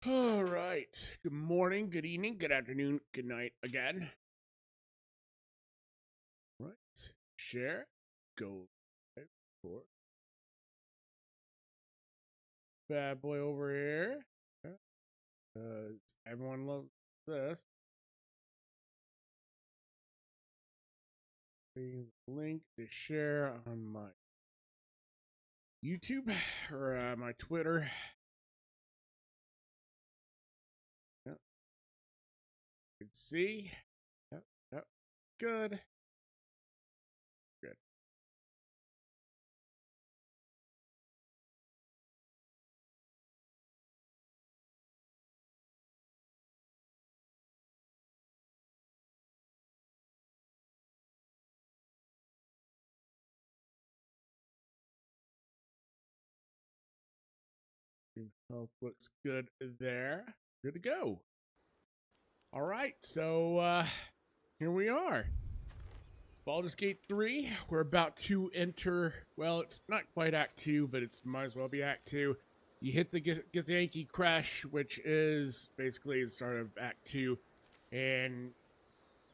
All right. Good morning, good evening, good afternoon, good night again. Right. Share. Go. For bad boy over here. Everyone loves this. Link to share on my YouTube or my Twitter. Yep. You can see. Yep. Good. Good. Health looks good there. Good to go. All right, so here we are. Baldur's Gate 3. We're about to enter. Well, it's not quite Act 2, but it's might as well be Act 2. You hit the Githyanki crash, which is basically the start of Act 2, and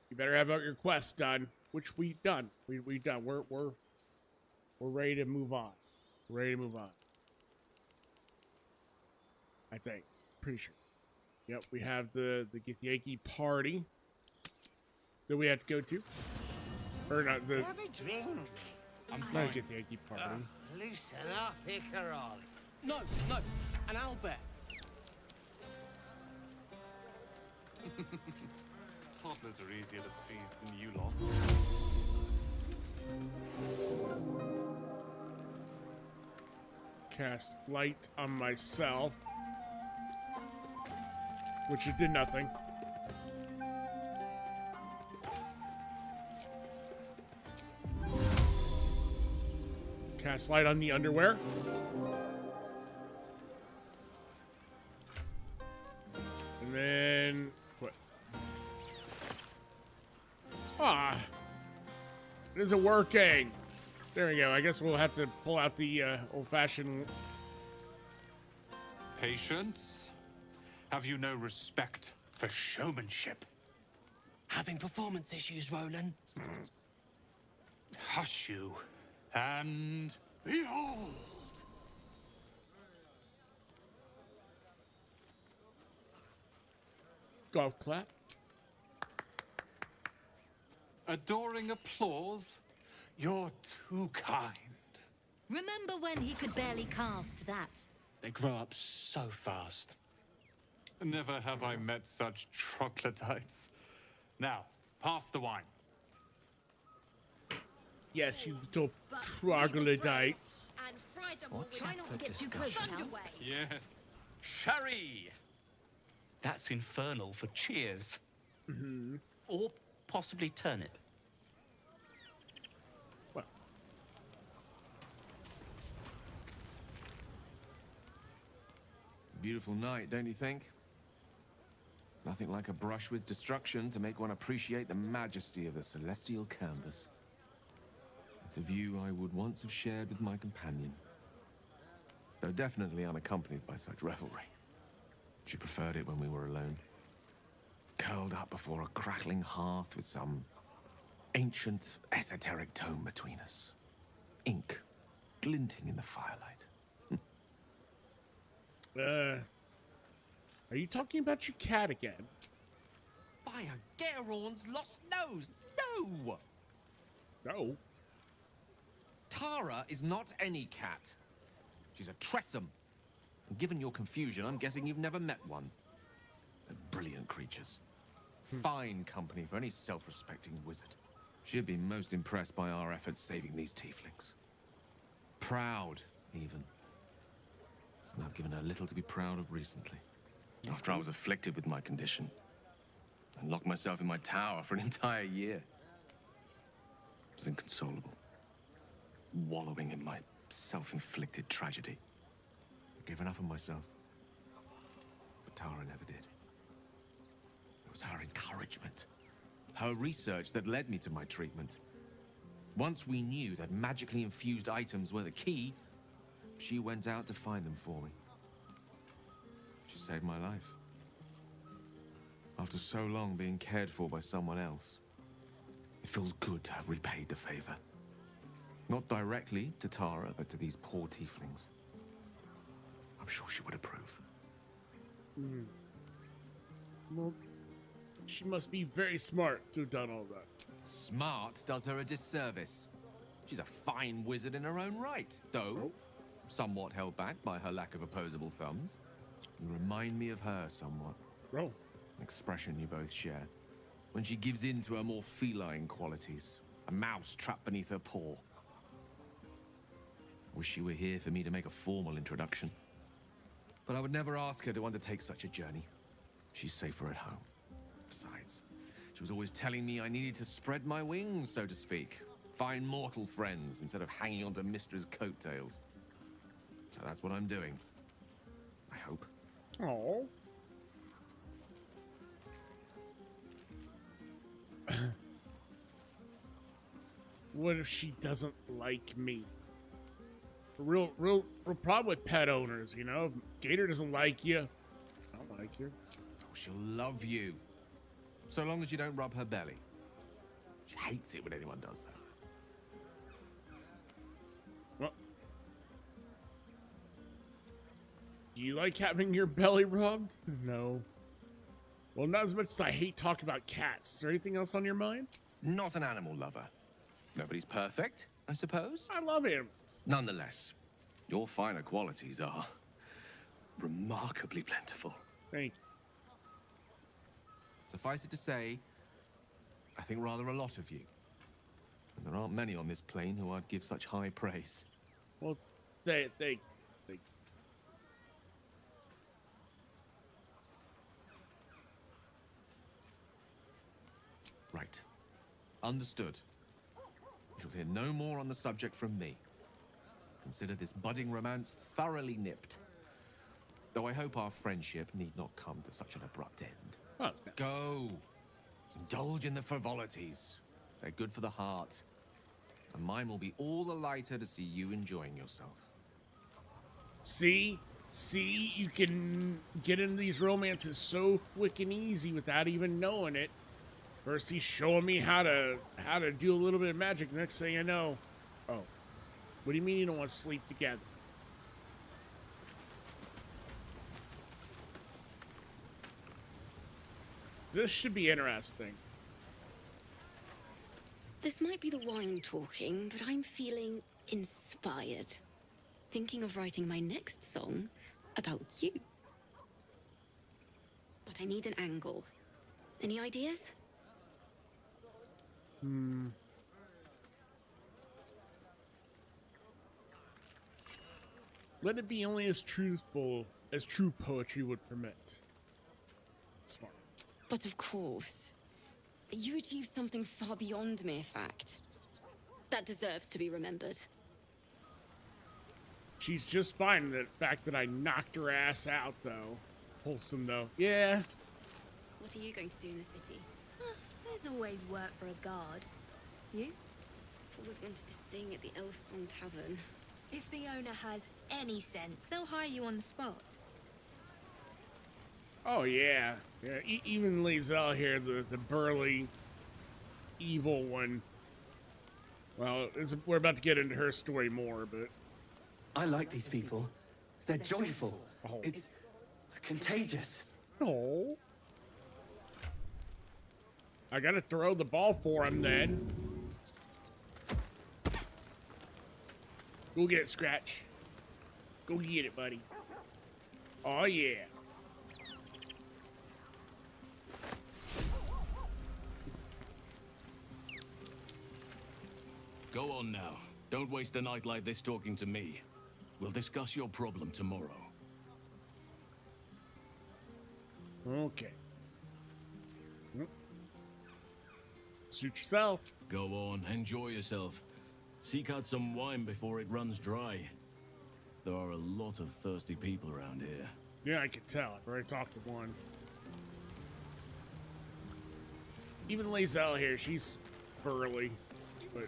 you better have your quest done, which we've done. We've done. We're ready to move on. We're ready to move on. I think. Pretty sure. Yep, we have the Githyanki party that we have to go to. Or not the. Have a drink. I'm Not fine. Githyanki party. Loosen up, Icaron. No, an owlbear. Toddlers are easier to please than you lot. Cast light on myself, which it did nothing. Cast light on the underwear. And then what? It isn't working. There we go. I guess we'll have to pull out the old-fashioned. Patience? Have you no respect for showmanship? Having performance issues, Roland. Hush you. And behold! Golf clap. Adoring applause? You're too kind. Remember when he could barely cast that? They grow up so fast. Never have I met such troglodytes. Now, pass the wine. Yes, you little troglodytes. And fry them What try not to for get too close. discussion. Underway. Yes. Sherry! That's infernal for cheers. Mm-hmm. Or possibly turnip. Well, Beautiful night, don't you think? Nothing like a brush with destruction to make one appreciate the majesty of the celestial canvas. It's a view I would once have shared with my companion, though definitely unaccompanied by such revelry. She preferred it when we were alone, curled up before a crackling hearth with some ancient, esoteric tome between us. Ink glinting in the firelight. are you talking about your cat again? By a Gerorn's lost nose! No! No. Tara is not any cat. She's a Tressum. And given your confusion, I'm guessing you've never met one. They're brilliant creatures. Fine company for any self-respecting wizard. She'd be most impressed by our efforts saving these tieflings. Proud, even. And I've given her little to be proud of recently. After I was afflicted with my condition, and locked myself in my tower for an entire year. I was inconsolable, wallowing in my self-inflicted tragedy. I'd given up on myself, but Tara never did. It was her encouragement, her research that led me to my treatment. Once we knew that magically infused items were the key, she went out to find them for me. She saved my life. After so long being cared for by someone else, it feels good to have repaid the favor. Not directly to Tara, but to these poor tieflings. I'm sure she would approve. Well, she must be very smart to have done all that. Smart does her a disservice. She's a fine wizard in her own right, though somewhat held back by her lack of opposable thumbs. You remind me of her somewhat. Oh, An expression you both share. When she gives in to her more feline qualities. A mouse trapped beneath her paw. Wish she were here for me to make a formal introduction. But I would never ask her to undertake such a journey. She's safer at home. Besides, she was always telling me I needed to spread my wings, so to speak. Find mortal friends instead of hanging onto Mistra's coattails. So that's what I'm doing. I hope. oh. What if she doesn't like me? Real problem with pet owners, you know? If Gator doesn't like you, I don't like you. Oh, she'll love you. So long as you don't rub her belly. She hates it when anyone does that. Well, do you like having your belly rubbed? No. Well, not as much as I hate talking about cats. Is there anything else on your mind? Not an animal lover. Nobody's perfect, I suppose. I love animals. Nonetheless, your finer qualities are remarkably plentiful. Thank you. Suffice it to say, I think rather a lot of you. And there aren't many on this plane who I'd give such high praise. Well, they Right. Understood. You shall hear no more on the subject from me. Consider this budding romance thoroughly nipped. Though I hope our friendship need not come to such an abrupt end. Oh, Go. Indulge in the frivolities. They're good for the heart. And mine will be all the lighter to see you enjoying yourself. see, you can get into these romances so quick and easy without even knowing it. First, he's showing me how to do a little bit of magic. Next thing I know, oh, what do you mean you don't want to sleep together? This should be interesting. This might be the wine talking, but I'm feeling inspired. Thinking of writing my next song about you. But I need an angle. Any ideas? Let it be only as truthful as true poetry would permit. Smart. But of course, you achieved something far beyond mere fact. That deserves to be remembered. She's just fine with the fact that I knocked her ass out, though. Wholesome, though. Yeah. What are you going to do in the city? There's always work for a guard. You? I've always wanted to sing at the Elf Song Tavern. If the owner has any sense, they'll hire you on the spot. Oh, yeah. Yeah, even Lae'zel here, the burly, evil one. Well, we're about to get into her story more, but... I like these people. They're joyful. Oh. It's contagious. Oh. I gotta throw the ball for him, then. Go get it, Scratch. Go get it, buddy. Oh, yeah. Go on now. Don't waste a night like this talking to me. We'll discuss your problem tomorrow. Okay. Suit yourself. Go on, enjoy yourself. Seek out some wine before it runs dry. There are a lot of thirsty people around here. Yeah, I can tell. I've already talked to one. Even Lae'zel here, she's burly, but...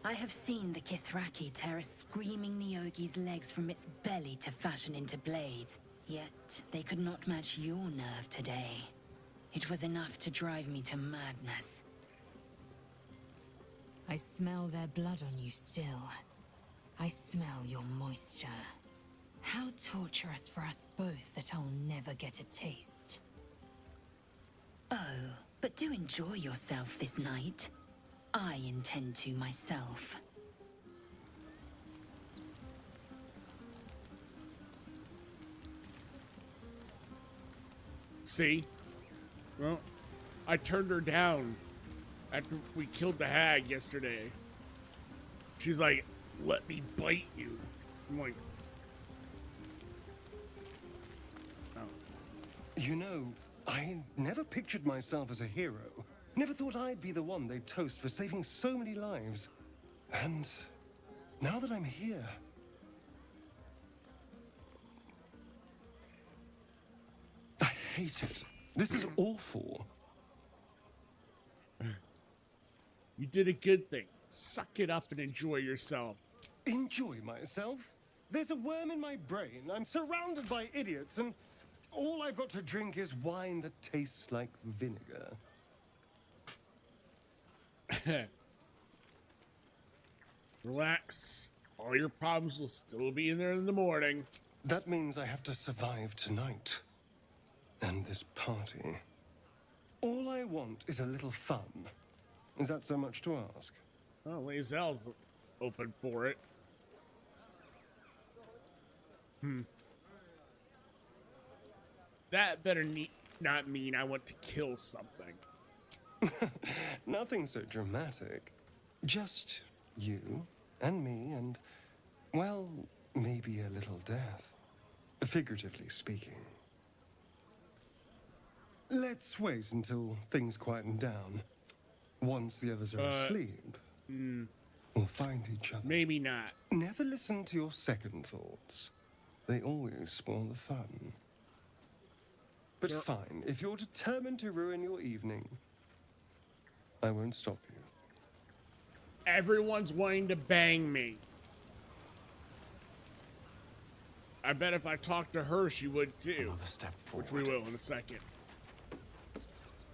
I have seen the Kithraki tear a screaming Neogi's legs from its belly to fashion into blades. Yet they could not match your nerve today. It was enough to drive me to madness. I smell their blood on you still. I smell your moisture. How torturous for us both that I'll never get a taste. Oh, but do enjoy yourself this night. I intend to myself. See? Well, I turned her down after we killed the hag yesterday. She's like, let me bite you. I'm like, oh. You know, I never pictured myself as a hero. Never thought I'd be the one they'd toast for saving so many lives. And now that I'm here, I hate it. This is awful. You did a good thing. Suck it up and enjoy yourself. Enjoy myself? There's a worm in my brain. I'm surrounded by idiots, and all I've got to drink is wine that tastes like vinegar. Relax. All your problems will still be in there in the morning. That means I have to survive tonight. And this party. All I want is a little fun. Is that so much to ask? Oh, Lae'zel's open for it. That better not mean I want to kill something. Nothing so dramatic. Just you and me and, well, maybe a little death. Figuratively speaking. Let's wait until things quieten down. Once the others are asleep, we'll find each other. Maybe not. Never listen to your second thoughts. They always spoil the fun. But fine, if you're determined to ruin your evening, I won't stop you. Everyone's wanting to bang me. I bet if I talked to her, she would too. Another step forward. Which we will in a second.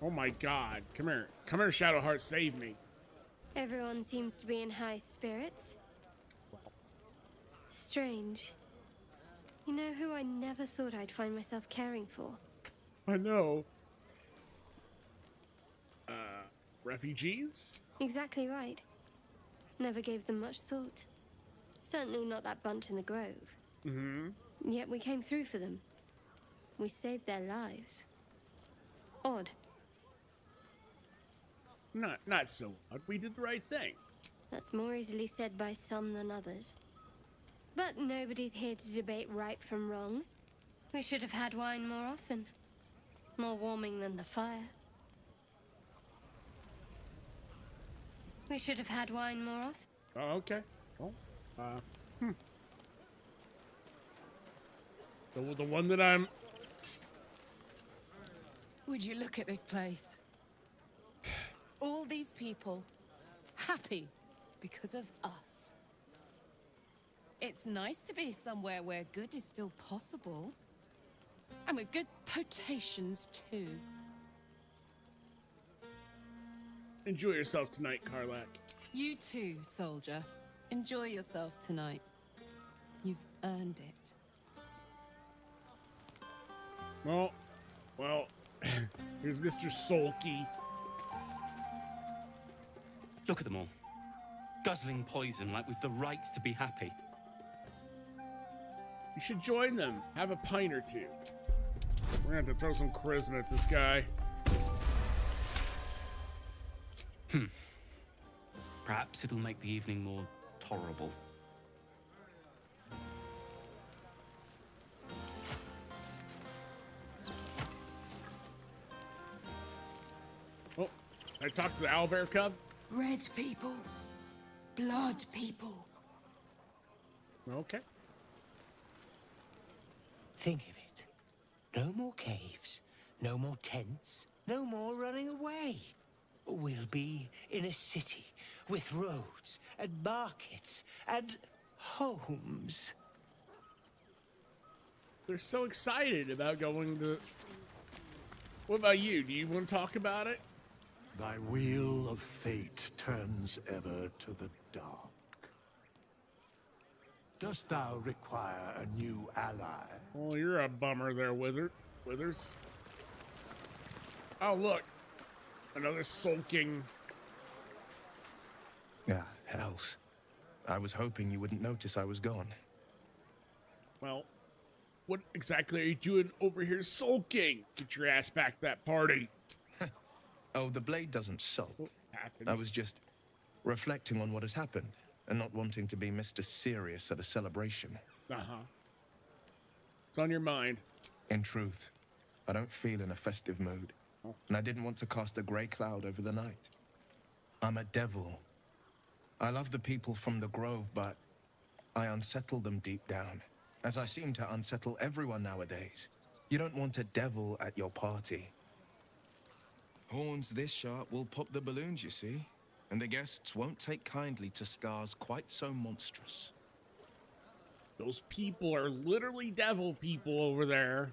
Oh my god. Come here. Come here, Shadowheart. Save me. Everyone seems to be in high spirits. Strange. You know who I never thought I'd find myself caring for? I know. Refugees? Exactly right. Never gave them much thought. Certainly not that bunch in the grove. Yet we came through for them. We saved their lives. Odd. Not so odd. We did the right thing. That's more easily said by some than others. But nobody's here to debate right from wrong. We should have had wine more often. More warming than the fire. We should have had wine more often. Oh, okay. Well, the one that I'm... Would you look at this place? All these people happy because of us. It's nice to be somewhere where good is still possible. And with good potations, too. Enjoy yourself tonight, Karlak. You too, soldier. Enjoy yourself tonight. You've earned it. Well, here's Mr. Sulky. Look at them all. Guzzling poison like we've the right to be happy. You should join them. Have a pint or two. We're gonna have to throw some charisma at this guy. Perhaps it'll make the evening more tolerable. Oh, I talked to the owlbear cub. Red people. Blood people. Okay. Think of it. No more caves, no more tents, no more running away. We'll be in a city with roads and markets and homes. they're so excited about going to... What about you? Do you want to talk about it? Thy wheel of fate turns ever to the dark. Dost thou require a new ally? Well, you're a bummer there, Withers. Oh, look. Another sulking... Ah, hells. I was hoping you wouldn't notice I was gone. Well, what exactly are you doing over here sulking? Get your ass back to that party. Oh, the blade doesn't sulk. What happens? I was just reflecting on what has happened and not wanting to be Mr. Serious at a celebration. Uh-huh. It's on your mind. In truth, I don't feel in a festive mood, and I didn't want to cast a grey cloud over the night. I'm a devil. I love the people from the Grove, but I unsettle them deep down, as I seem to unsettle everyone nowadays. You don't want a devil at your party. Horns this sharp will pop the balloons, you see, and the guests won't take kindly to scars quite so monstrous. Those people are literally devil people over there.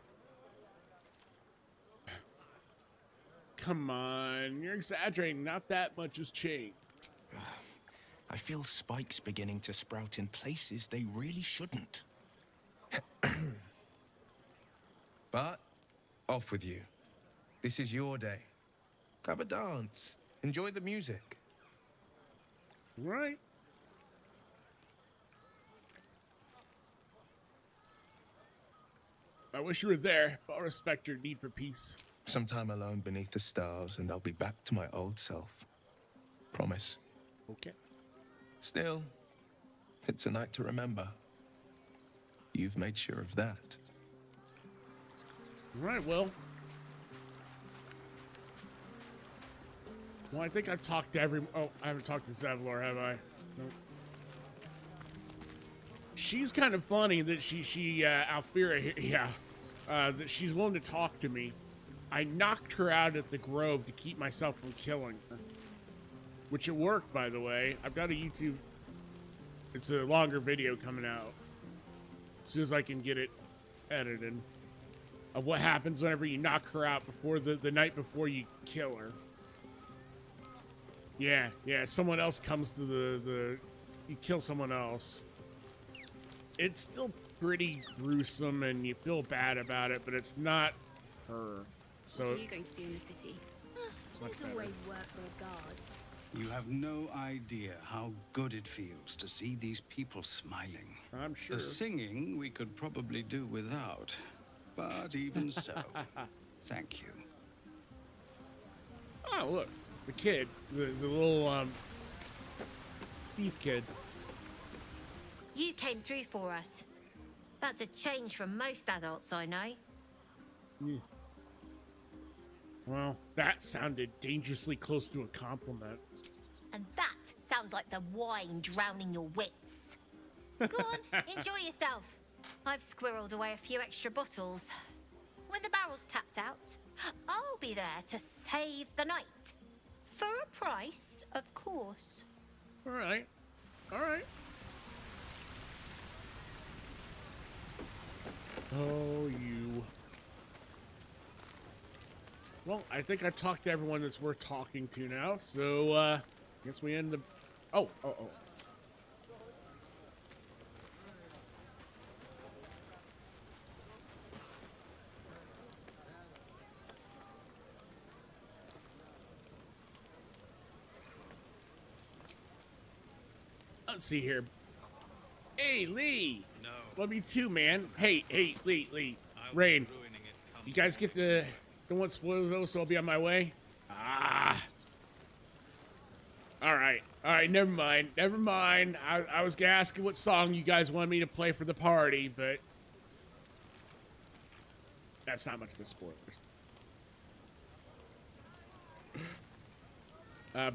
Come on, you're exaggerating. Not that much has changed. I feel spikes beginning to sprout in places they really shouldn't. But, off with you. This is your day. Have a dance. Enjoy the music. Right. I wish you were there, but I respect your need for peace. Some time alone beneath the stars, and I'll be back to my old self. Promise. Okay. Still, it's a night to remember. You've made sure of that. Right, well, I think I've talked to every... Oh, I haven't talked to Zevlor, have I? Nope. She's kind of funny that Alfira here, yeah, that she's willing to talk to me. I knocked her out at the Grove to keep myself from killing her. Which it worked, by the way. I've got a YouTube... It's a longer video coming out. As soon as I can get it edited. Of what happens whenever you knock her out before the night before you kill her. Yeah, someone else comes to you kill someone else. It's still pretty gruesome and you feel bad about it, but it's not her. So what are you going to do in the city? There's always work for a guard. You have no idea how good it feels to see these people smiling. I'm sure. The singing we could probably do without, but even so, thank you. Oh, look. The kid. The little, thief kid. You came through for us. That's a change from most adults I know. Mm. Well, that sounded dangerously close to a compliment. And that sounds like the wine drowning your wits. Go on, enjoy yourself. I've squirreled away a few extra bottles. When the barrel's tapped out, I'll be there to save the night. For a price, of course. All right. Oh, you. Well, I think I talked to everyone that's worth talking to now, so, I guess we end the... Oh. Let's see here. Hey, Lee! No. Love you too, man. Hey, Lee. Rain. You guys get to... Don't want spoilers though, so I'll be on my way. Alright, never mind. I was gonna ask what song you guys wanted me to play for the party, but that's not much of a spoiler.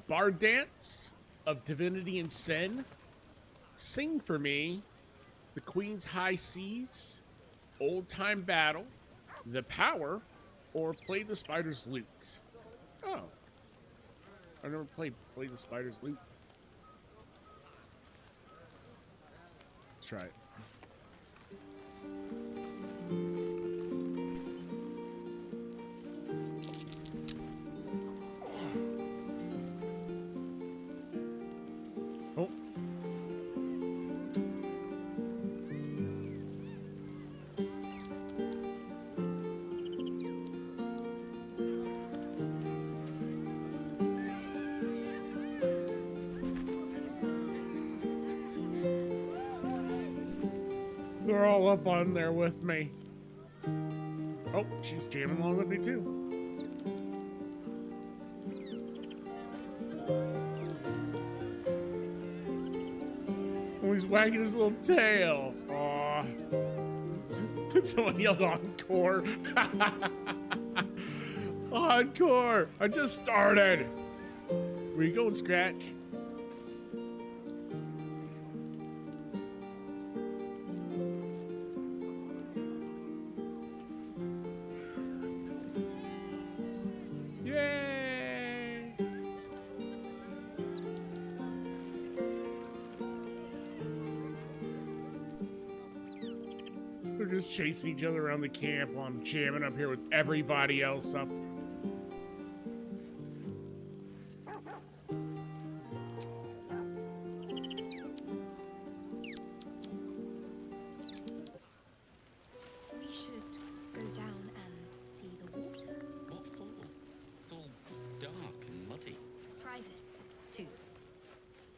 Bard Dance of Divinity and Sin. Sing for Me. The Queen's High Seas. Old Time Battle. The Power. Or Play the Spider's Lute. Oh. I've never played Play the Spider's Lute. Let's try it. Oh. They're all up on there with me. Oh, she's jamming along with me too. Oh, he's wagging his little tail. Aw. Someone yelled encore. Encore! I just started. Where you going, Scratch? Yay! They're just chasing each other around the camp while I'm jamming up here with everybody else up. We should go down and see the water. What for? It's all dark and muddy. Private, too.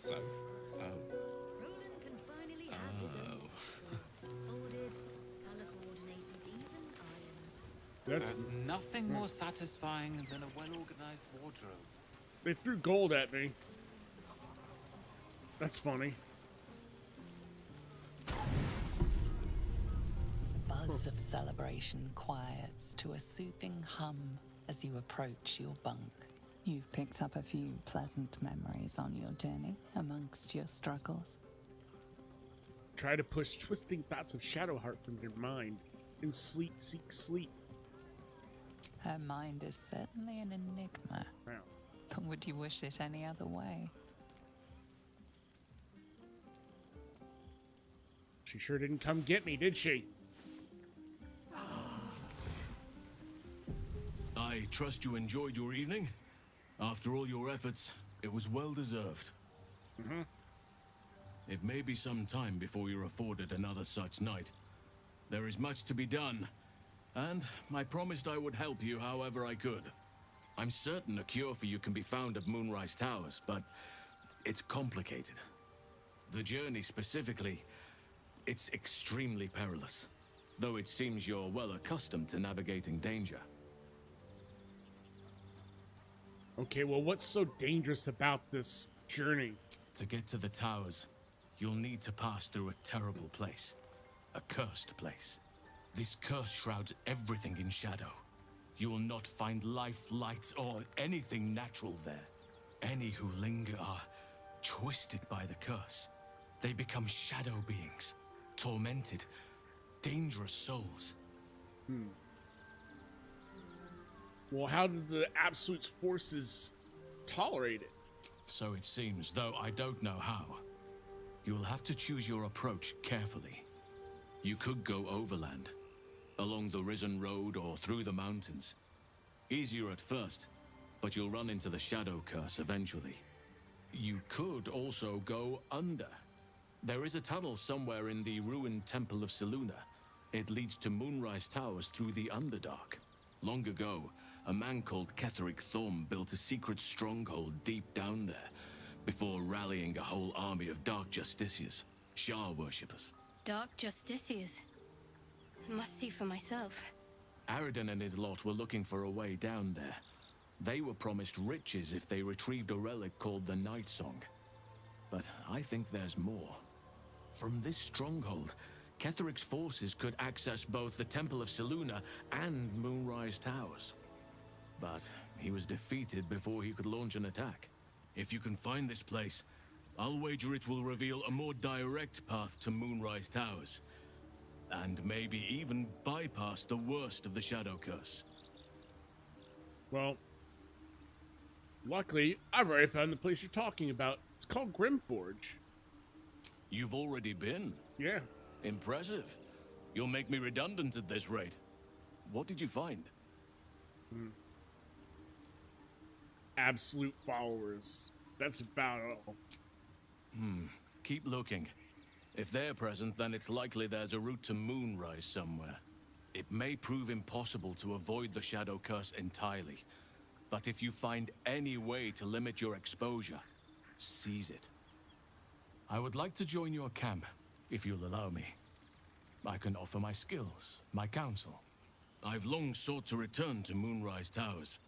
So? Oh. Roland can finally have his own folded, color coordinated, even ironed. There's nothing more satisfying than a well-organized wardrobe. They threw gold at me. That's funny. The buzz of celebration quiets to a soothing hum as you approach your bunk. You've picked up a few pleasant memories on your journey amongst your struggles. Try to push twisting thoughts of Shadowheart from your mind. In sleep, seek sleep. Her mind is certainly an enigma. Wow. But would you wish it any other way? She sure didn't come get me, did she? I trust you enjoyed your evening. After all your efforts, it was well deserved. Mm-hmm. It may be some time before you're afforded another such night. There is much to be done, and I promised I would help you however I could. I'm certain a cure for you can be found at Moonrise Towers, but it's complicated. The journey specifically, it's extremely perilous, though it seems you're well accustomed to navigating danger. Okay, well, what's so dangerous about this journey? To get to the towers, you'll need to pass through a terrible place. A cursed place. This curse shrouds everything in shadow. You will not find life, light, or anything natural there. Any who linger are twisted by the curse. They become shadow beings, tormented, dangerous souls. Well, how did the Absolute's forces tolerate it? So it seems, though I don't know how. You'll have to choose your approach carefully. You could go overland, along the Risen Road or through the mountains. Easier at first, but you'll run into the Shadow Curse eventually. You could also go under. There is a tunnel somewhere in the ruined Temple of Selûne. It leads to Moonrise Towers through the Underdark. Long ago, a man called Ketheric Thorm built a secret stronghold deep down there, before rallying a whole army of Dark Justiciars, Shah worshippers. Dark Justiciars. Must see for myself. Aridin and his lot were looking for a way down there. They were promised riches if they retrieved a relic called the Night Song. But I think there's more. From this stronghold, Ketheric's forces could access both the Temple of Selûne and Moonrise Towers. But he was defeated before he could launch an attack. If you can find this place, I'll wager it will reveal a more direct path to Moonrise Towers. And maybe even bypass the worst of the Shadow Curse. Well, luckily, I've already found the place you're talking about. It's called Grimforge. You've already been? Yeah. Impressive. You'll make me redundant at this rate. What did you find? Absolute followers. That's about all. keep looking. If they're present, then it's likely there's a route to Moonrise somewhere. It may prove impossible to avoid the Shadow Curse entirely, but if you find any way to limit your exposure, seize it. I would like to join your camp, if you'll allow me. I can offer my skills, my counsel. I've long sought to return to Moonrise Towers.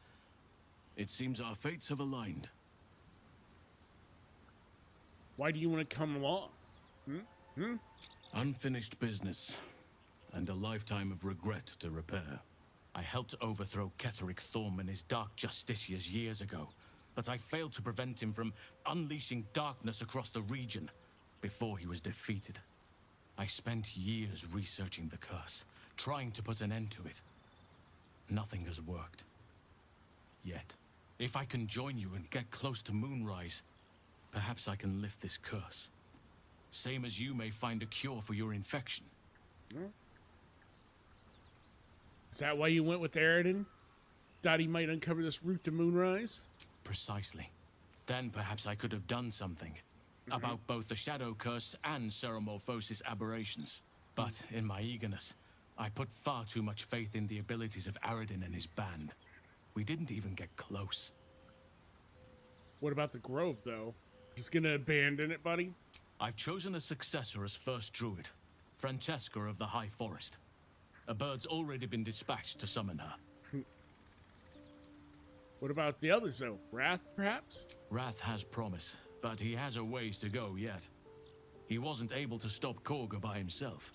It seems our fates have aligned. Why do you want to come along? Unfinished business, and a lifetime of regret to repair. I helped overthrow Ketheric Thorm and his Dark Justiciars years ago, but I failed to prevent him from unleashing darkness across the region before he was defeated. I spent years researching the curse, trying to put an end to it. Nothing has worked. Yet, if I can join you and get close to Moonrise, perhaps I can lift this curse. Same as you may find a cure for your infection. Is that why you went with Aridin? Thought he might uncover this route to Moonrise? Precisely. Then perhaps I could have done something about both the Shadow Curse and Ceramorphosis aberrations. But in my eagerness, I put far too much faith in the abilities of Aridin and his band. We didn't even get close. What about the Grove, though? Just gonna abandon it, buddy? I've chosen a successor as first druid, Francesca of the High Forest. A bird's already been dispatched to summon her. What about the others, though? Wrath, perhaps? Wrath has promise, but he has a ways to go yet. He wasn't able to stop Korga by himself.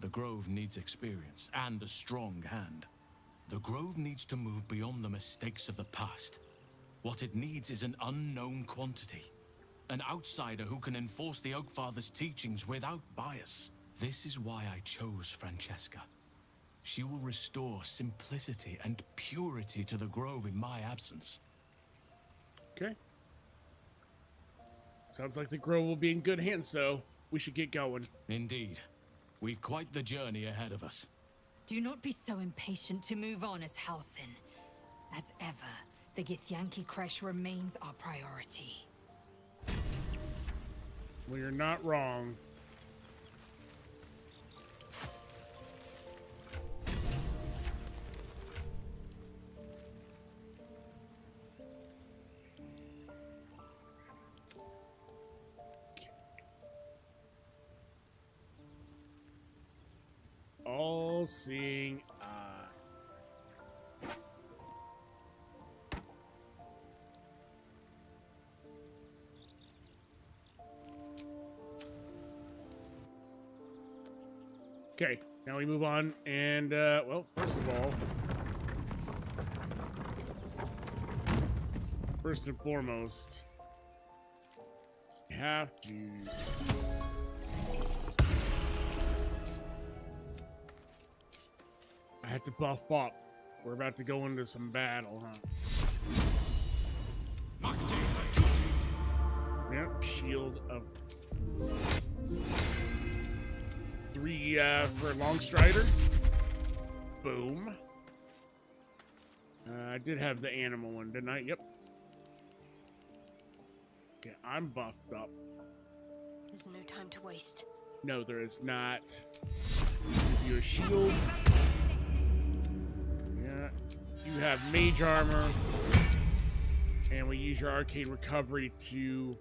The Grove needs experience and a strong hand. The Grove needs to move beyond the mistakes of the past. What it needs is an unknown quantity. An outsider who can enforce the Oakfather's teachings without bias. This is why I chose Francesca. She will restore simplicity and purity to the Grove in my absence. Okay. Sounds like the Grove will be in good hands, so we should get going. Indeed. We've quite the journey ahead of us. Do not be so impatient to move on as Halsin. As ever, the Githyanki Kresh remains our priority. Well, you're not wrong. All-seeing eye. Okay, now we move on, and, well, first and foremost, you have to... I have to buff up. We're about to go into some battle, huh? Yep, shield of... 3 for Longstrider. Boom. I did have the animal one, didn't I? Yep. Okay, I'm buffed up. There's no time to waste. No, there is not. Give you a shield. Yeah. You have mage armor. And we use your arcane recovery to...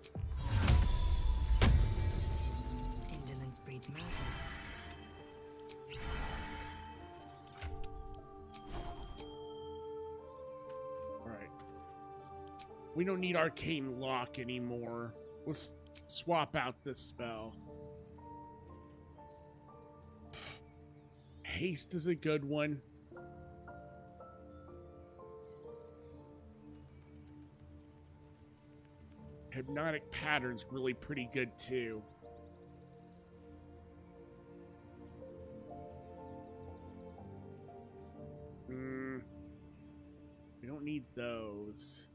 Indolence breeds madness. We don't need Arcane Lock anymore. Let's swap out this spell. Haste is a good one. Hypnotic Pattern's really pretty good too. We don't need those.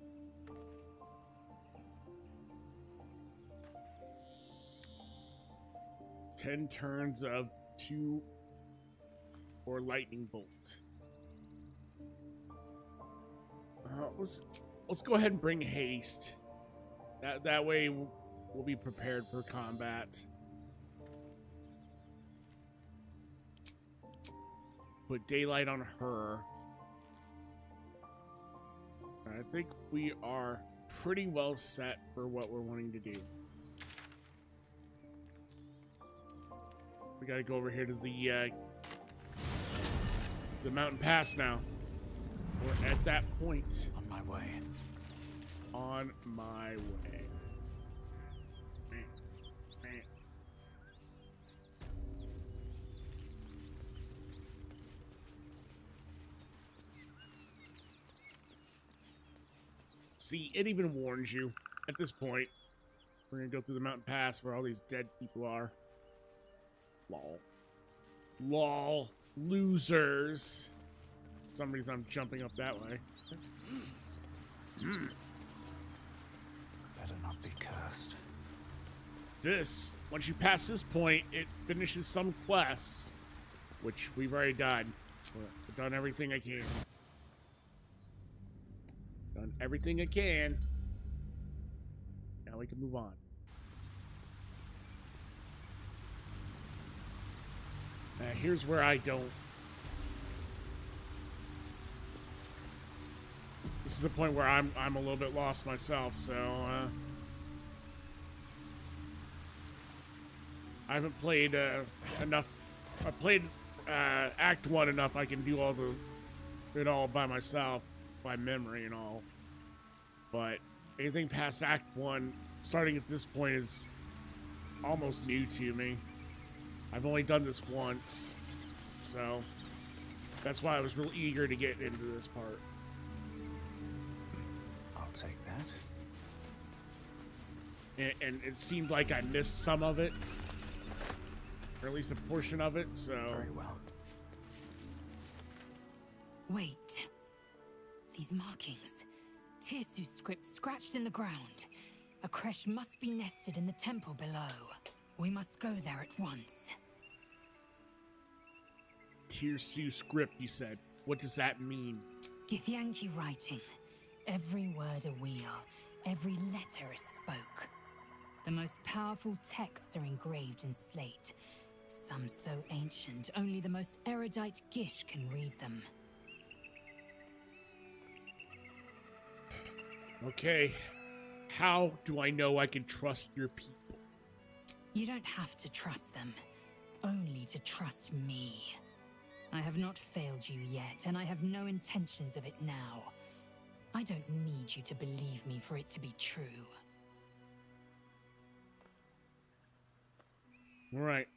Ten turns of 2 or lightning bolt. Let's go ahead and bring haste. That way we'll be prepared for combat. Put daylight on her. I think we are pretty well set for what we're wanting to do. We gotta go over here to the mountain pass now. We're at that point. On my way. On my way. See, it even warns you at this point. We're gonna go through the mountain pass where all these dead people are. Lol. Lol. Losers. For some reason I'm jumping up that way. Better not be cursed. This, once you pass this point, it finishes some quests, which we've already done. I've done everything I can. Done everything I can. Now we can move on. Here's where I don't. This is a point where I'm a little bit lost myself, so I haven't played enough. I played Act 1 enough. I can do it all by myself, by memory and all. But anything past Act 1, starting at this point, is almost new to me. I've only done this once, so that's why I was real eager to get into this part. I'll take that. And it seemed like I missed some of it, or at least a portion of it, so... Very well. Wait. These markings. Tirsu's script scratched in the ground. A creche must be nested in the temple below. We must go there at once. Tirsu script, you said. What does that mean? Githyanki writing. Every word a wheel. Every letter a spoke. The most powerful texts are engraved in slate. Some so ancient, only the most erudite Gish can read them. Okay. How do I know I can trust your people? You don't have to trust them, only to trust me. I have not failed you yet, and I have no intentions of it now. I don't need you to believe me for it to be true. All right.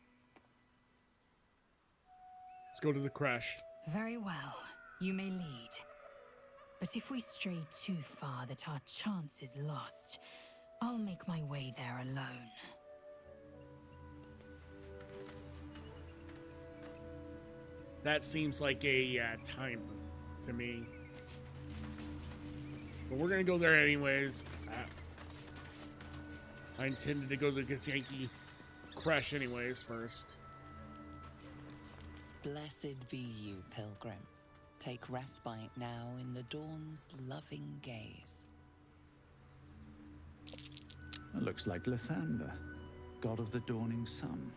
Let's go to the crash. Very well, you may lead. But if we stray too far that our chance is lost, I'll make my way there alone. That seems like a timer to me. But we're gonna go there anyways. I intended to go to the Githyanki crash anyways first. Blessed be you, pilgrim. Take respite now in the dawn's loving gaze. It looks like Lathander, god of the dawning sun.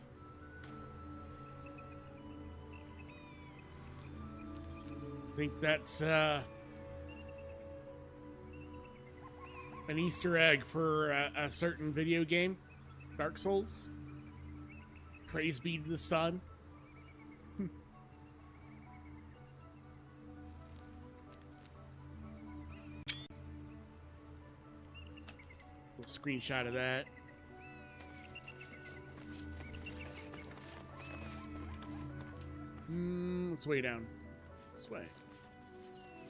I think that's an Easter egg for a certain video game, Dark Souls. Praise be to the sun. Little screenshot of that. Let's way down. This way.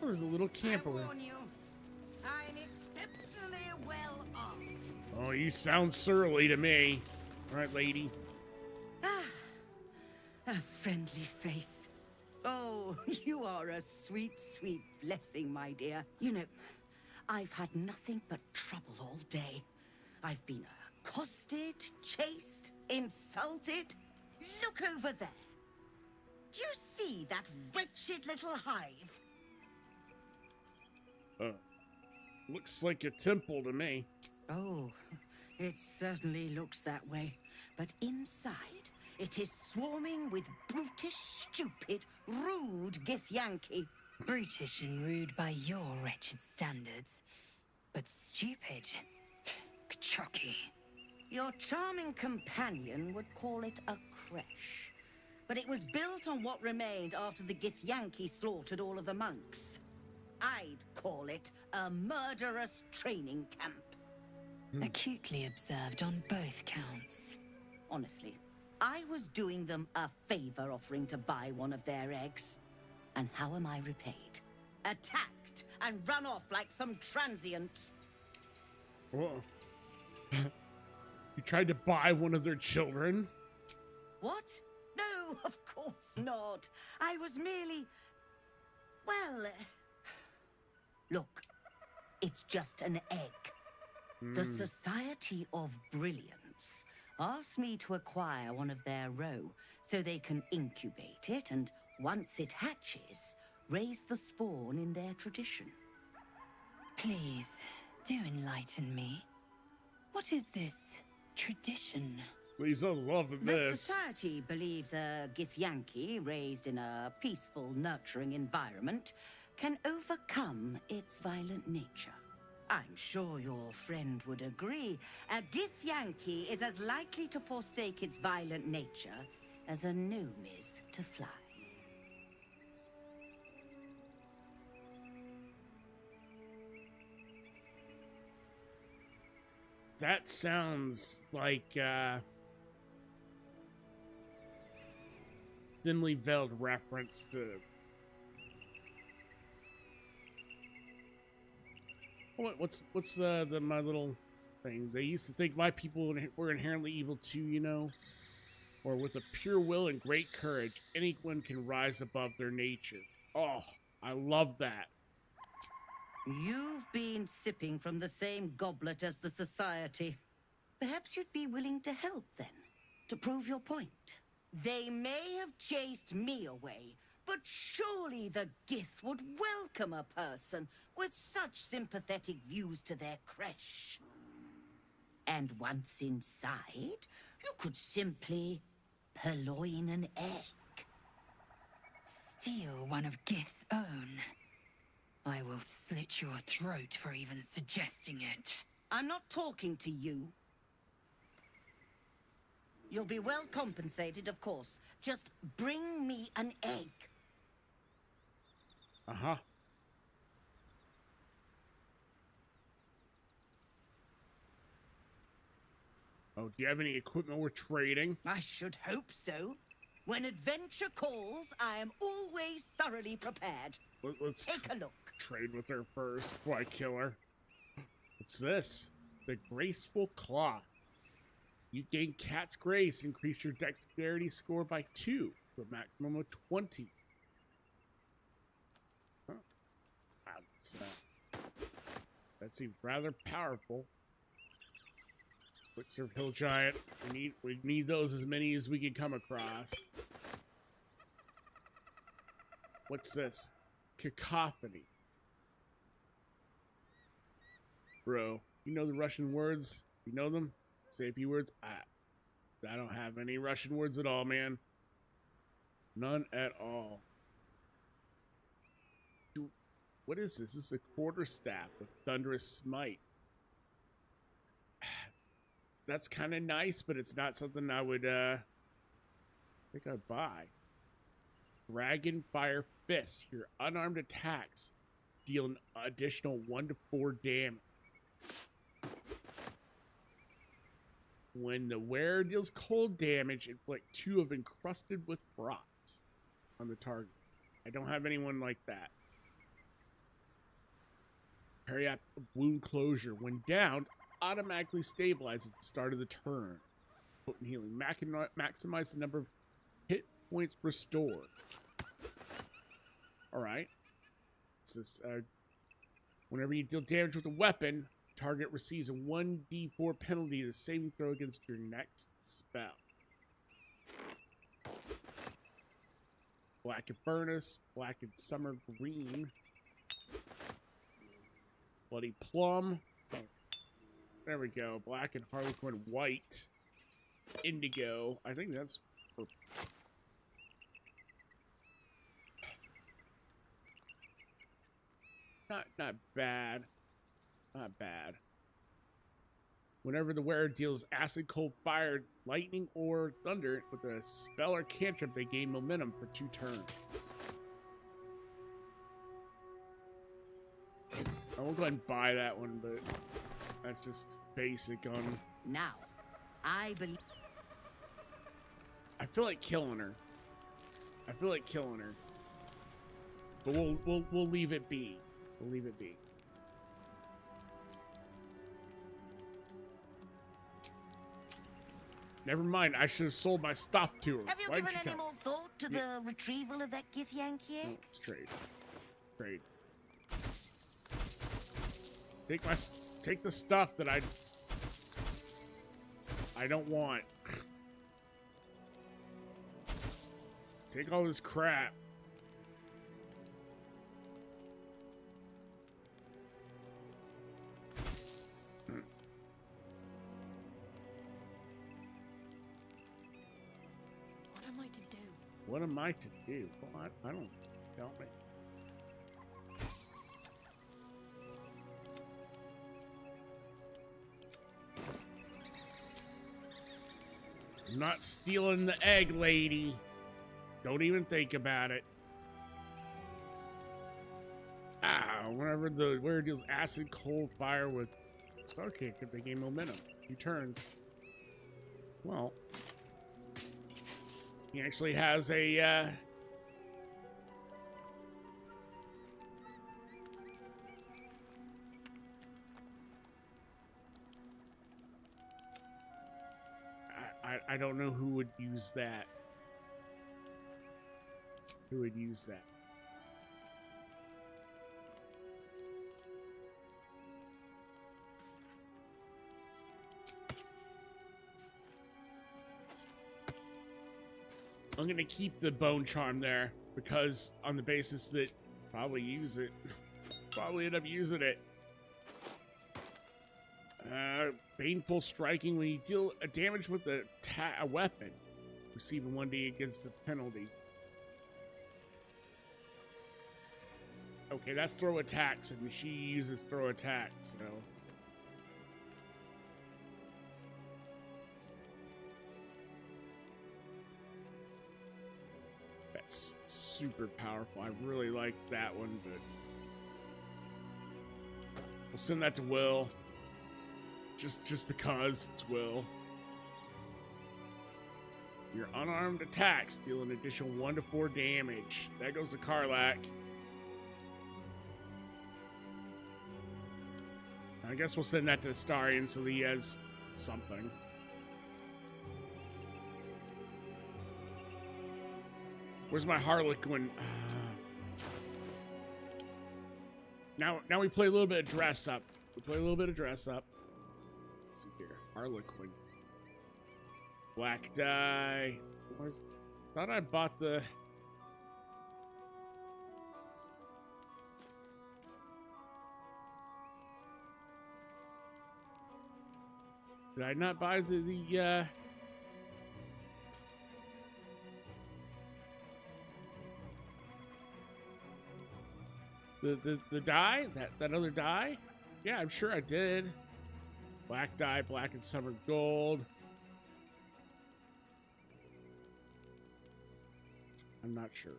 Oh, there's a little camp over there. I'm exceptionally well armed. Oh, you sound surly to me. All right, lady. Ah, a friendly face. Oh, you are a sweet, sweet blessing, my dear. You know, I've had nothing but trouble all day. I've been accosted, chased, insulted. Look over there. Do you see that wretched little hive? Looks like a temple to me. Oh, It certainly looks that way. But inside, it is swarming with brutish, stupid, rude Githyanki. Brutish and rude by your wretched standards, but stupid. Kchoki. Your charming companion would call it a creche. But it was built on what remained after the Githyanki slaughtered all of the monks. I'd call it a murderous training camp. Acutely observed on both counts. Honestly, I was doing them a favor offering to buy one of their eggs. And how am I repaid? Attacked and run off like some transient. Whoa. You tried to buy one of their children? What? No, of course not. I was merely... Well... Look, it's just an egg. The Society of Brilliance asked me to acquire one of their roe so they can incubate it and, once it hatches, raise the spawn in their tradition. Please, do enlighten me. What is this tradition? Please, I love The this. Society believes a Githyanki raised in a peaceful, nurturing environment can overcome its violent nature. I'm sure your friend would agree. A Githyanki is as likely to forsake its violent nature as a gnome is to fly. That sounds like thinly veiled reference to what's the my little thing? They used to think my people were inherently evil too, you know? Or with a pure will and great courage, anyone can rise above their nature. Oh, I love that. You've been sipping from the same goblet as the Society. Perhaps you'd be willing to help then, to prove your point. They may have chased me away, but surely the Gith would welcome a person with such sympathetic views to their creche. And once inside, you could simply purloin an egg. Steal one of Gith's own. I will slit your throat for even suggesting it. I'm not talking to you. You'll be well compensated, of course. Just bring me an egg. Uh-huh. Oh, do you have any equipment we're trading? I should hope so. When adventure calls, I am always thoroughly prepared. Let's take a look. Trade with her first before I kill her. What's this? The Graceful Claw. You gain Cat's Grace, increase your dexterity score by 2 to a maximum of 20. Huh. Wow, that seems rather powerful. Quick Serve Hill Giant. We need those as many as we can come across. What's this? Cacophony. Bro, you know the Russian words? You know them? Say a few words. I don't have any Russian words at all, man. None at all. What is this? This is a quarterstaff with Thunderous Smite. That's kind of nice, but it's not something I would think I'd buy. Dragon Fire Fist. Your unarmed attacks deal an additional 1 to 4 damage. When the wearer deals cold damage, inflict 2 of encrusted with frost on the target. I don't have anyone like that. Parry up wound closure. When down, automatically stabilize at the start of the turn. Potent healing. Maximize the number of hit points restored. Alright. It's this, whenever you deal damage with a weapon, target receives a 1d4 penalty to the saving throw against your next spell. Blackened Furnace, Blackened Summer Green, Bloody Plum. There we go. Black and Harlequin white. Indigo. I think that's purple. Not bad. Not bad. Whenever the wearer deals acid, cold, fire, lightning, or thunder with a spell or cantrip, they gain momentum for 2 turns. I won't go ahead and buy that one, but that's just basic on. Now, I believe. I feel like killing her. But we'll leave it be. We'll leave it be. Never mind. I should have sold my stuff to her. Have you Why given didn't any more thought to the retrieval of that Githyank here? No, it's trade. Take the stuff that I don't want. Take all this crap. What am I to do? What am I to do? Well, I don't. Tell me. I'm not stealing the egg, lady. Don't even think about it. Whenever the wearer deals acid, cold, fire with spell kick, they gain momentum. 2 turns. Well, he actually has a I don't know who would use that. Who would use that? I'm gonna keep the bone charm there because on the basis that probably use it. Probably end up using it. Baneful striking when you deal a damage with a weapon. Receive a 1d against the penalty. Okay, that's throw attacks, and she uses throw attacks, so. That's super powerful. I really like that one, but we'll send that to Will. Just because it's Will. Your unarmed attacks deal an additional 1 to 4 damage. That goes to Karlak. I guess we'll send that to Astarion so that he has something. Where's my Harlequin? Now we play a little bit of dress up. Let's see here. Harlequin. Black die. Thought I bought the... Did I not buy the die? That other die? Yeah, I'm sure I did. Black dye, black and summer gold. I'm not sure.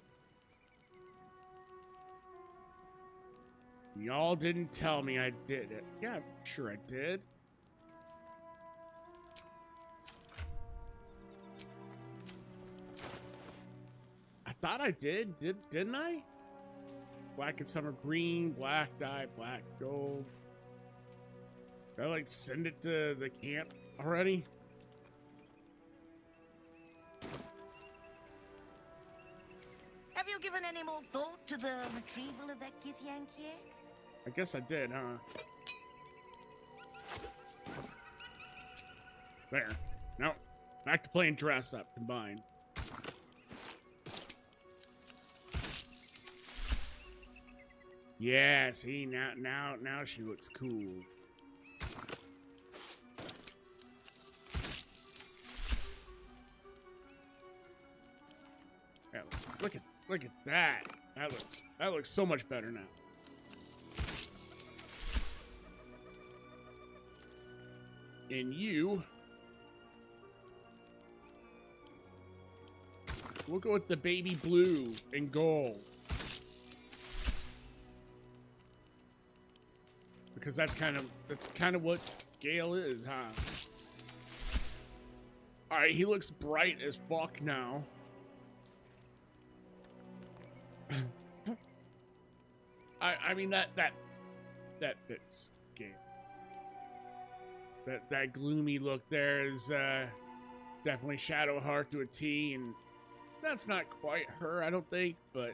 Y'all didn't tell me I did it. Yeah, I'm sure I did. I thought I did. Didn't I? Black and summer green, black dye, black gold. Did I like send it to the camp already? Have you given any more thought to the retrieval of that Githyank here? I guess I did, huh? There. Now, back to playing dress up combined. Yeah, see, now she looks cool. Yeah, look at that. That looks so much better now. And you, we'll go with the baby blue and gold. Because that's kind of what Gale is, huh? Alright, he looks bright as fuck now. I mean that fits Gale. That gloomy look there is definitely Shadowheart to a T, and that's not quite her, I don't think, but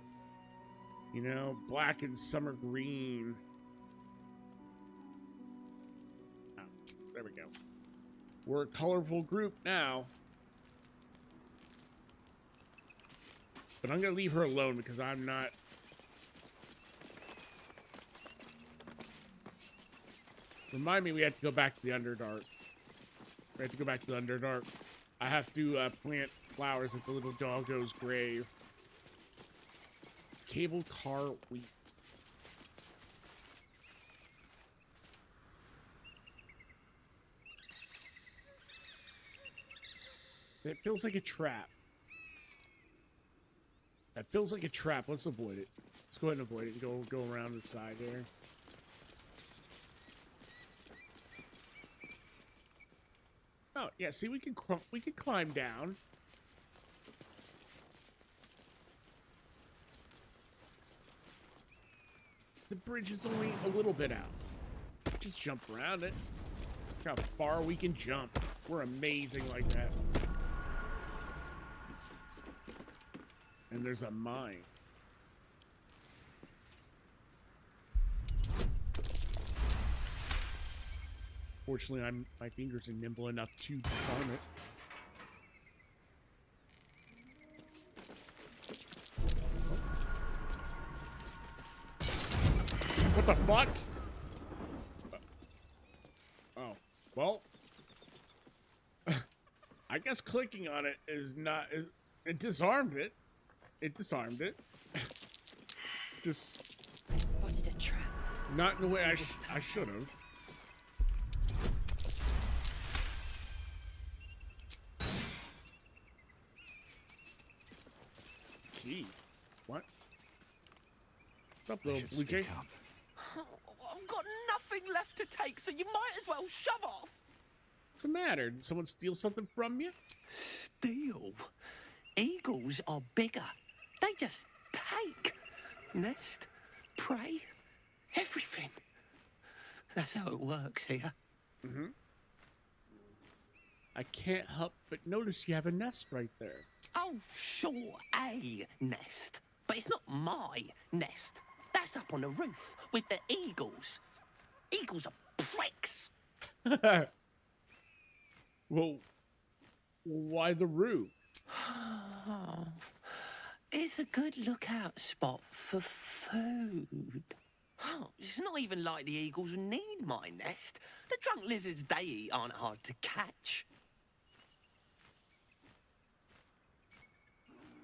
you know, black and summer green. Oh, there we go. We're a colorful group now. But I'm gonna leave her alone because I'm not. Remind me, we have to go back to the Underdark. We have to go back to the Underdark. I have to plant flowers at the little doggo's grave. Cable car wheat. It feels like a trap. That feels like a trap. Let's avoid it. Let's go ahead and avoid it. Go around the side there. Oh yeah, see, we can climb down. The bridge is only a little bit out. Just jump around it. Look how far we can jump. We're amazing like that. And there's a mine. Fortunately, my fingers are nimble enough to disarm it. What the fuck? Oh, well. I guess clicking on it is not. It disarmed it. It disarmed it. Just. I spotted a trap. Not in the way I should have. Key? What? What's up, little blue jay? I've got nothing left to take, so you might as well shove off. What's the matter? Did someone steal something from you? Steal? Eagles are bigger. They just take. Nest, prey, everything. That's how it works here. Mm-hmm. I can't help but notice you have a nest right there. Oh, sure, a nest. But it's not my nest. That's up on the roof with the eagles. Eagles are pricks. Well, why the roof? It's a good lookout spot for food. Oh, it's not even like the eagles need my nest. The drunk lizards they eat aren't hard to catch.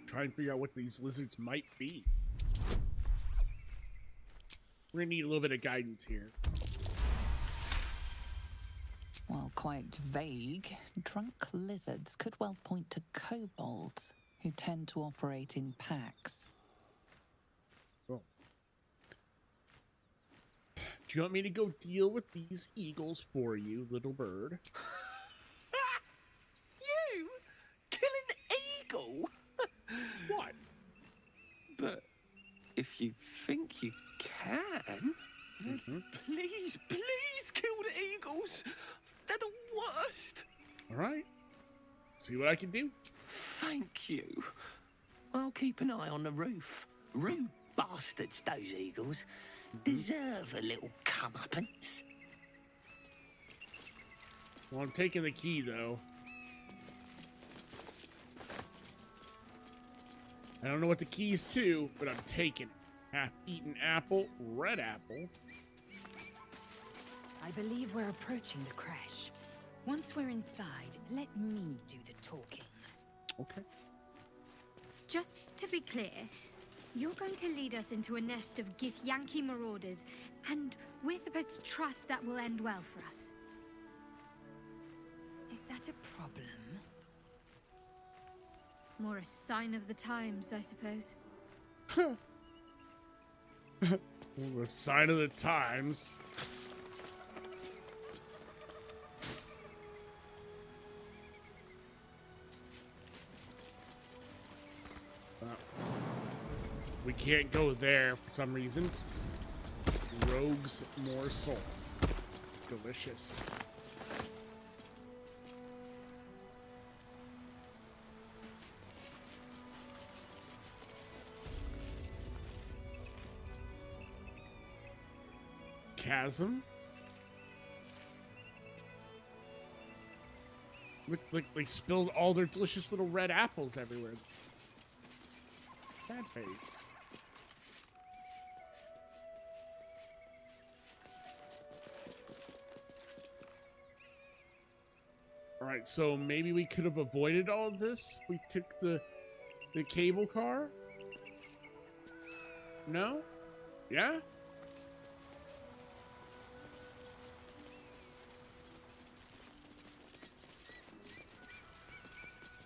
Try and figure out what these lizards might be. We're gonna need a little bit of guidance here. While quite vague, drunk lizards could well point to kobolds, who tend to operate in packs. Oh. Do you want me to go deal with these eagles for you, little bird? You? Kill an eagle? What? But if you think you can, then please kill the eagles. They're the worst. All right. See what I can do. Thank you. I'll keep an eye on the roof. Rude bastards, those eagles. Deserve a little comeuppance. Well, I'm taking the key, though. I don't know what the key's to, but I'm taking it. Half-eaten apple, red apple. I believe we're approaching the crash. Once we're inside, let me do the talking. Okay. Just To be clear, you're going to lead us into a nest of Githyanki marauders, and we're supposed to trust that will end well for us. Is that a problem? More a sign of the times, I suppose. A sign of the times. We can't go there for some reason. Rogue's morsel. Delicious. Chasm. Look, they spilled all their delicious little red apples everywhere. Bad face. Alright, so maybe we could have avoided all of this. We took the cable car? No? Yeah?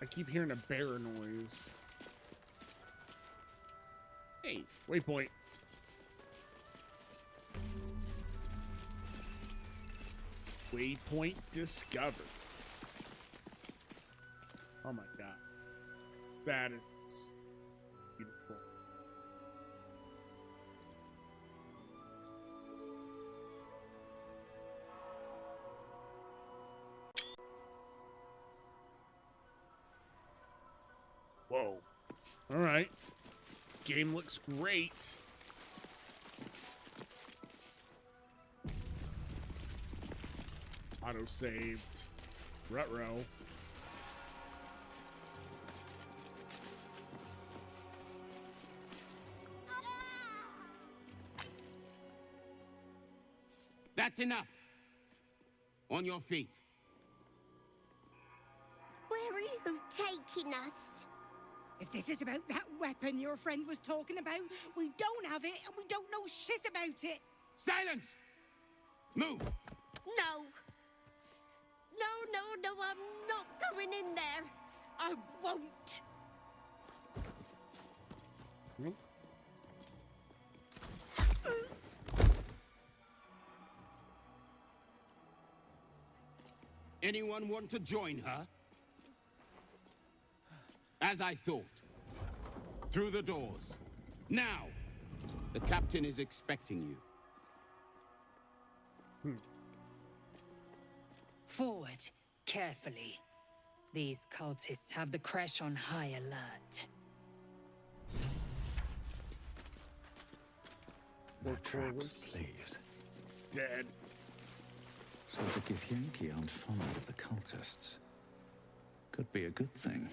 I keep hearing a bear noise. Hey, waypoint. Waypoint discovered. Oh my god. That is beautiful. Whoa. All right. Game looks great. Auto saved. Ruh-roh. That's enough. On your feet. Where are you taking us? If this is about that weapon your friend was talking about, we don't have it and we don't know shit about it. Silence! Move! No. No, I'm not going in there. I won't. Anyone want to join her? As I thought. Through the doors. Now! The captain is expecting you. Forward, carefully. These cultists have the Kresh on high alert. No traps, please. Dead. So the Githyanki aren't fond of the cultists. Could be a good thing.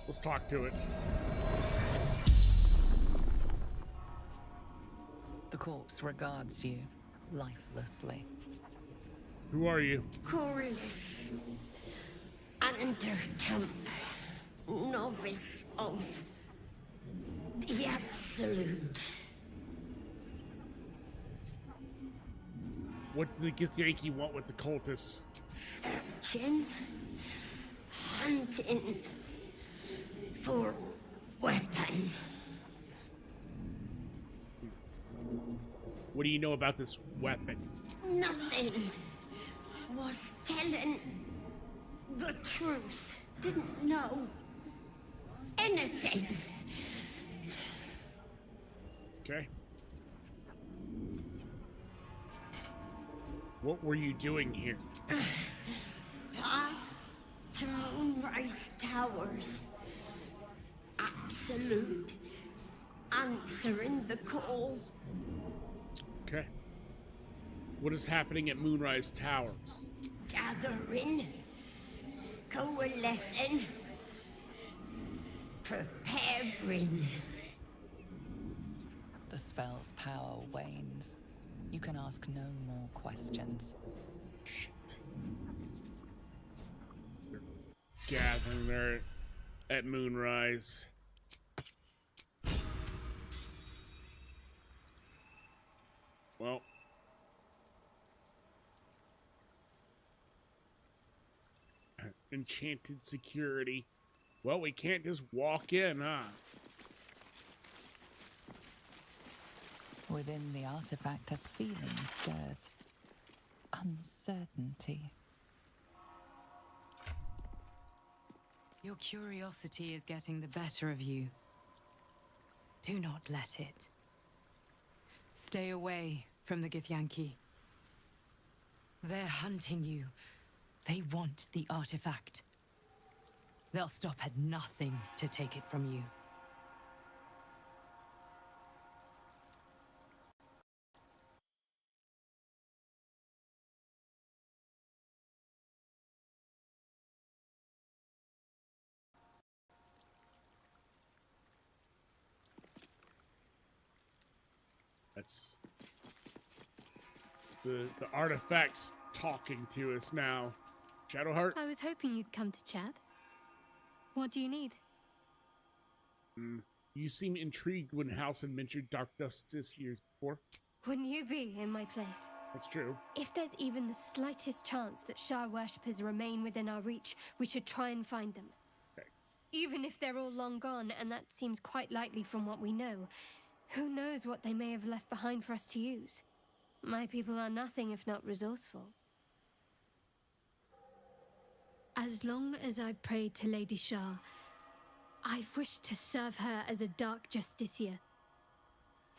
Let's talk to it. The corpse regards you lifelessly. Who are you? Corliss. Undertump. Novice of the Absolute. What does the Githyanki want with the cultists? Searching. Hunting. For weapon. What do you know about this weapon? Nothing. Was telling the truth. Didn't know anything. Okay. What were you doing here? Path to Moonrise Towers. Absolute. Answering the call. Okay. What is happening at Moonrise Towers? Gathering. Coalescing. Preparing. the spell's power wanes, you can ask no more questions. Shit. Gathering there at moonrise. Well. Enchanted security. Well, we can't just walk in, huh? Within the artifact, a feeling stirs. Uncertainty. Your curiosity is getting the better of you. Do not let it. Stay away from the Githyanki. They're hunting you. They want the artifact. They'll stop at nothing to take it from you. That's the artifacts talking to us now. Shadowheart? I was hoping you'd come to chat. What do you need? You seem intrigued when Halsin mentioned Dark Justice years before. Wouldn't you be in my place? That's true. If there's even the slightest chance that Shah worshippers remain within our reach, we should try and find them. Okay. Even if they're all long gone, and that seems quite likely from what we know, who knows what they may have left behind for us to use? My people are nothing if not resourceful. As long as I've prayed to Lady Shah, I've wished to serve her as a Dark Justiciar.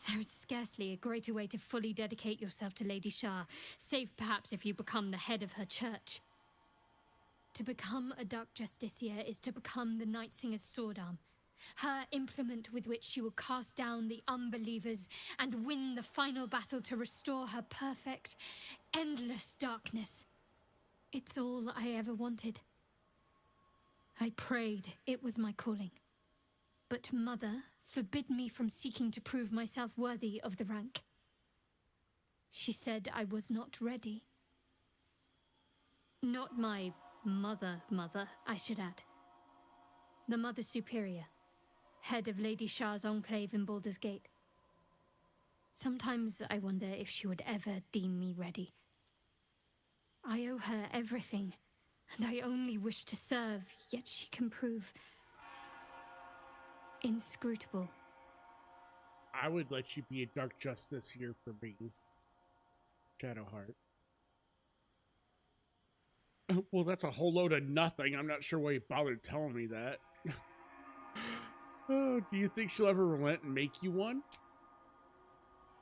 There is scarcely a greater way to fully dedicate yourself to Lady Shah, save perhaps if you become the head of her church. To become a Dark Justiciar is to become the Night Singer's sword arm, her implement with which she will cast down the unbelievers and win the final battle to restore her perfect, endless darkness. It's all I ever wanted. I prayed it was my calling. But Mother forbid me from seeking to prove myself worthy of the rank. She said I was not ready. Not my mother, I should add. The Mother Superior, head of Lady Shah's enclave in Baldur's Gate. Sometimes I wonder if she would ever deem me ready. I owe her everything, and I only wish to serve, yet she can prove inscrutable. I would let you be a Dark Justice here for me, Shadowheart. Well, that's a whole load of nothing. I'm not sure why you bothered telling me that. Oh, do you think she'll ever relent and make you one?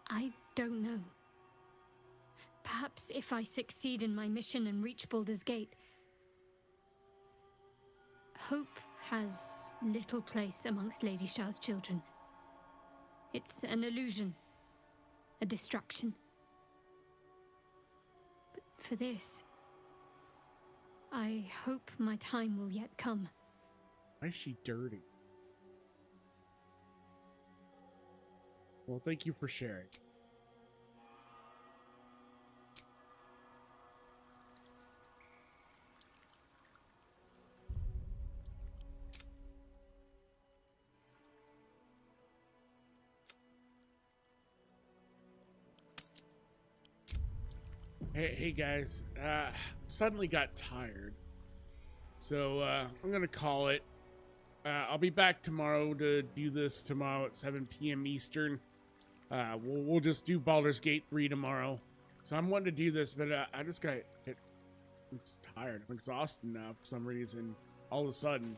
I don't know. Perhaps if I succeed in my mission and reach Baldur's Gate. Hope has little place amongst Lady Shah's children. It's an illusion, a distraction. But for this, I hope my time will yet come. Why is she dirty? Well, thank you for sharing. Hey guys, suddenly got tired, so I'm gonna call it. I'll be back tomorrow to do this tomorrow at 7 p.m. Eastern. We'll just do Baldur's Gate 3 tomorrow. So I'm wanting to do this, but I just got I'm just tired. I'm exhausted now for some reason, all of a sudden.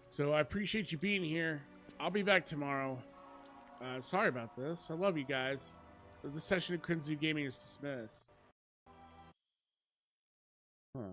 So I appreciate you being here. I'll be back tomorrow. Sorry about this. I love you guys. This session of Khryn Gaming is dismissed. Huh.